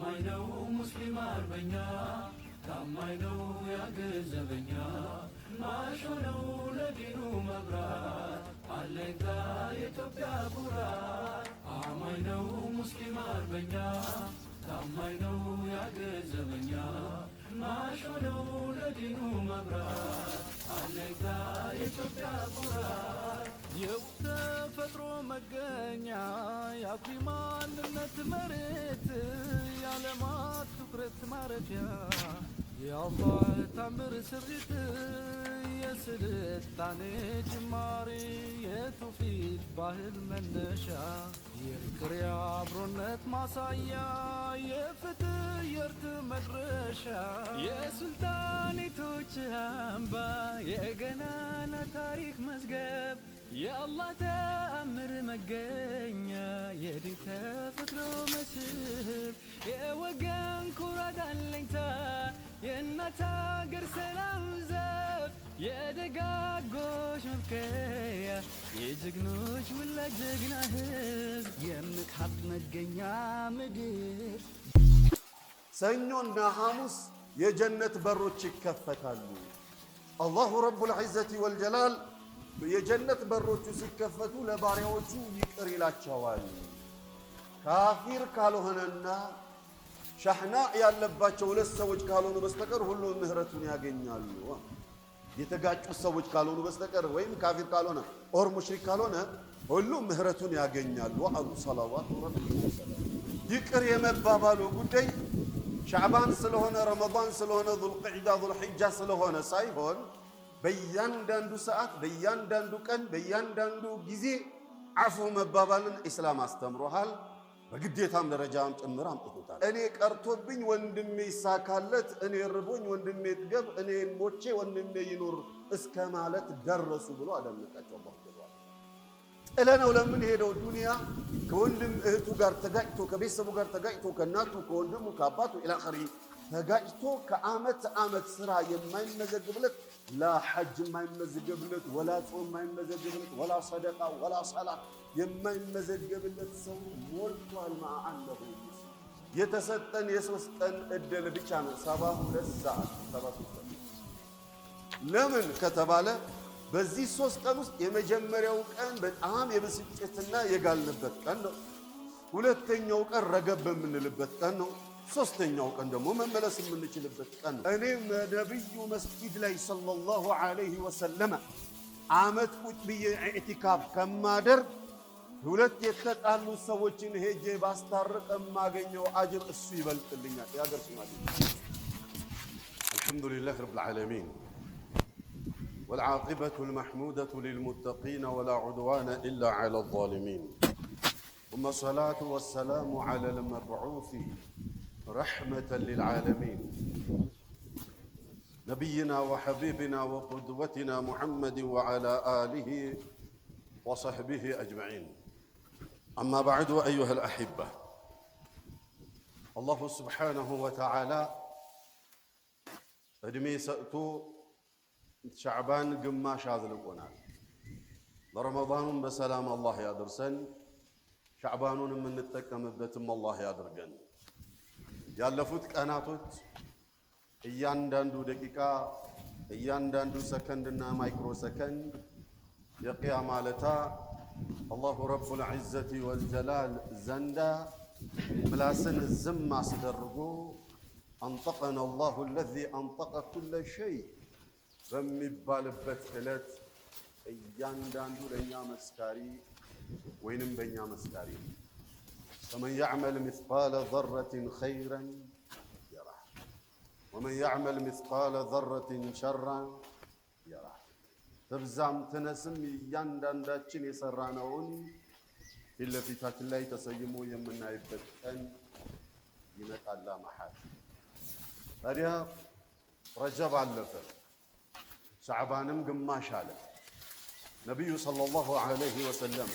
አማይነው ሙስሊም አርበኛ ታማይነው ያገዘበኛ ማሾነው ለዲኑ መብራት አለኝታ የኢትዮጵያ ኩራት አማይነው ሙስሊም አርበኛ ታማይነው ያገዘበኛ ማሾነው ለዲኑ መብራት አለኝታ የኢትዮጵያ ኩራት የተፈጥሮ መገኛ የአኩሪ ማንነት መሬት የዓለማት ትኩረት ማረፊያ የአላህ ታምር ስሪት የስልጣኔ ጅማሬ የትውፊት ባህል መነሻ የፍቅር የአብሮነት ማሳያ የፍትህ የእርት መድረሻ የሱልጣኔቶች አምባ የገናና ታሪክ መዝገብ የአላህ ተአምር መገኛ የድንቅ ተፈጥሮ መስህብ የወገን ኩራት አለኝታ የእናት አገር ሰላም ዘብ የደጋጎች መብከያ የጀግኖች ውላጅ ጀግና ሕዝብ የእምነት ሀብት መገኛ ምድር። ሰኞና ሐሙስ የጀነት በሮች ይከፈታሉ። አላሁ ረቡል ዒዘቲ ወልጀላል የጀነት በሮቹ ሲከፈቱ ለባሪያዎቹ ይቅር ይላቸዋል። ካፊር ካልሆነና ሻህና ያለባቸው ሁለት ሰዎች ካልሆኑ በስተቀር ሁሉም ምህረቱን ያገኛሉ። የተጋጩ ሰዎች ካልሆኑ በስተቀር ወይም ካፊር ካልሆነ ኦር ሙሽሪክ ካልሆነ ሁሉም ምህረቱን ያገኛሉ አሉ ሰለዋቱ ረቢ ወሰለም። ይቅር የመባባሉ ጉዳይ ሻዕባን ስለሆነ ረመዳን ስለሆነ ዙልቂዕዳ ዙልሒጃ ስለሆነ ሳይሆን በእያንዳንዱ ሰዓት በእያንዳንዱ ቀን በእያንዳንዱ ጊዜ አፉ መባባልን ኢስላም አስተምሮሃል። በግዴታም ደረጃም ጭምር አምጥቶታል። እኔ ቀርቶብኝ ወንድሜ ይሳካለት፣ እኔ ርቦኝ ወንድሜ ጥገብ፣ እኔ ሞቼ ወንድሜ ይኑር እስከ ማለት ደረሱ ብሎ አደነቃቸው። ባክቷል ጥለነው ለምን ሄደው ዱንያ ከወንድም እህቱ ጋር ተጋጭቶ ከቤተሰቡ ጋር ተጋጭቶ ከእናቱ ከወንድሙ ከአባቱ ኢላኸሪ ተጋጭቶ ከዓመት ዓመት ስራ የማይመዘግብለት ላ ሐጅ የማይመዘግብለት ወላ ጾም የማይመዘግብለት ወላ ሰደቃ ወላ ሰላት የማይመዘግብለት ሰው ሞልቷል። ማአነሁ የተሰጠን የሶስት ቀን እድል ብቻ ነው። 72 ሰዓት 73 ለምን ከተባለ በዚህ 3 ቀን ውስጥ የመጀመሪያው ቀን በጣም የብስጭትና የጋልንበት ቀን ነው። ሁለተኛው ቀን ረገብ የምንልበት ቀን ነው። ሶስተኛው ቀን ደግሞ መመለስ የምንችልበት ቀን ነው። እኔም ነብዩ መስጊድ ላይ ሰለላሁ ዐለይሂ ወሰለም ዓመት ቁጭ ብዬ ኢዕቲካፍ ከማደርግ ሁለት የተጣሉ ሰዎችን ሄጄ ባስታርቅ የማገኘው አጅር እሱ ይበልጥልኛል። ያገር ሽማግሌ አልሐምዱሊላህ ረብል ዓለሚን والعاقبة المحمودة للمتقين ولا عدوان إلا على الظالمين ثم الصلاة والسلام على المبعوث رحمة للعالمين نبينا وحبيبنا وقدوتنا محمد وعلى آله وصحبه أجمعين. أما بعد أيها الأحبة، الله سبحانه وتعالى أدمي سأتو شعبان قماش هذا القناة برمضان بسلام الله يا درسن شعبان من نتكم بتم الله يا درجن ያለፉት ቀናቶች እያንዳንዱ ደቂቃ እያንዳንዱ ሰከንድና ማይክሮ ሰከንድ የቂያማ ለታ አላሁ ረቡል ዒዘቲ ወልጀላል ዘንዳ ምላስን ዝም አስደርጎ አንጠቀነ አላሁ አለዚ አንጠቀ ኩለ ሸይ በሚባልበት ዕለት እያንዳንዱ ለእኛ መስካሪ ወይንም በእኛ መስካሪ فمن يعمل مثقال ذرة خيرا يره ومن يعمل مثقال ذرة شرا يره تبزام تنسم ياندانداችን የሰራነውን ፊትለፊታችን ላይ ተሰይሞ የምናይበት ቀን ይመጣል። መሐል ታዲያ ረጀብ አለፈ፣ ሻዕባንም ግማሽ አለ። ነብዩ ሰለላሁ ዐለይሂ ወሰለም